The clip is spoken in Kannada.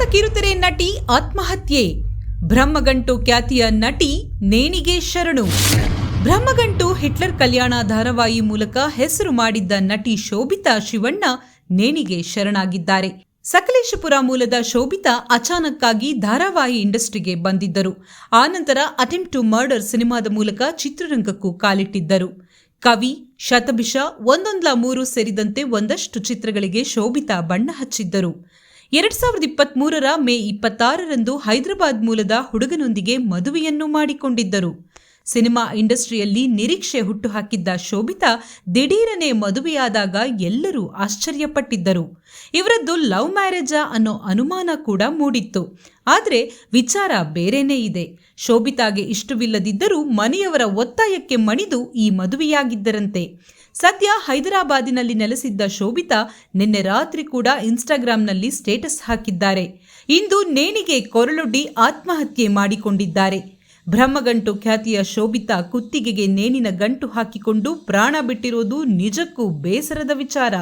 ಖ್ಯಾತ ಕಿರುತೆರೆ ನಟಿ ಆತ್ಮಹತ್ಯೆ. ಬ್ರಹ್ಮಗಂಟು ಖ್ಯಾತಿಯ ನಟಿ ನೇಣಿಗೆ ಶರಣು. ಬ್ರಹ್ಮಗಂಟು ಹಿಟ್ಲರ್ ಕಲ್ಯಾಣ ಧಾರಾವಾಹಿ ಮೂಲಕ ಹೆಸರು ಮಾಡಿದ್ದ ನಟಿ ಶೋಭಿತಾ ಶಿವಣ್ಣ ನೇಣಿಗೆ ಶರಣಾಗಿದ್ದಾರೆ. ಸಕಲೇಶಪುರ ಮೂಲದ ಶೋಭಿತಾ ಅಚಾನಕ್ಕಾಗಿ ಧಾರಾವಾಹಿ ಇಂಡಸ್ಟ್ರಿಗೆ ಬಂದಿದ್ದರು. ಆನಂತರ ಅಟೆಂಪ್ಟ್ ಟು ಮರ್ಡರ್ ಸಿನಿಮಾದ ಮೂಲಕ ಚಿತ್ರರಂಗಕ್ಕೂ ಕಾಲಿಟ್ಟಿದ್ದರು. ಕವಿ, ಶತಭಿಷ, ಒಂದೊಂದ್ಲ ಮೂರು ಸೇರಿದಂತೆ ಒಂದಷ್ಟು ಚಿತ್ರಗಳಿಗೆ ಶೋಭಿತಾ ಬಣ್ಣ ಹಚ್ಚಿದ್ದರು. 2023 ಮೇ 26ರಂದು ಹೈದರಾಬಾದ್ ಮೂಲದ ಹುಡುಗನೊಂದಿಗೆ ಮದುವೆಯನ್ನು ಮಾಡಿಕೊಂಡಿದ್ದರು. ಸಿನಿಮಾ ಇಂಡಸ್ಟ್ರಿಯಲ್ಲಿ ನಿರೀಕ್ಷೆ ಹುಟ್ಟುಹಾಕಿದ್ದ ಶೋಭಿತಾ ದಿಢೀರನೆ ಮದುವೆಯಾದಾಗ ಎಲ್ಲರೂ ಆಶ್ಚರ್ಯಪಟ್ಟಿದ್ದರು. ಇವರದ್ದು ಲವ್ ಮ್ಯಾರೇಜಾ ಅನ್ನೋ ಅನುಮಾನ ಕೂಡ ಮೂಡಿತ್ತು. ಆದರೆ ವಿಚಾರ ಬೇರೆನೇ ಇದೆ. ಶೋಭಿತಾಗೆ ಇಷ್ಟವಿಲ್ಲದಿದ್ದರೂ ಮನೆಯವರ ಒತ್ತಾಯಕ್ಕೆ ಮಣಿದು ಈ ಮದುವೆಯಾಗಿದ್ದರಂತೆ. ಸದ್ಯ ಹೈದರಾಬಾದಿನಲ್ಲಿ ನೆಲೆಸಿದ್ದ ಶೋಭಿತಾ ನಿನ್ನೆ ರಾತ್ರಿ ಕೂಡ ಇನ್ಸ್ಟಾಗ್ರಾಂನಲ್ಲಿ ಸ್ಟೇಟಸ್ ಹಾಕಿದ್ದಾರೆ. ಇಂದು ನೇಣಿಗೆ ಕೊರಳೊಡ್ಡಿ ಆತ್ಮಹತ್ಯೆ ಮಾಡಿಕೊಂಡಿದ್ದಾರೆ. ಬ್ರಹ್ಮಗಂಟು ಖ್ಯಾತಿಯ ಶೋಭಿತಾ ಕುತ್ತಿಗೆಗೆ ನೇಣಿನ ಗಂಟು ಹಾಕಿಕೊಂಡು ಪ್ರಾಣ ಬಿಟ್ಟಿರೋದು ನಿಜಕ್ಕೂ ಬೇಸರದ ವಿಚಾರ.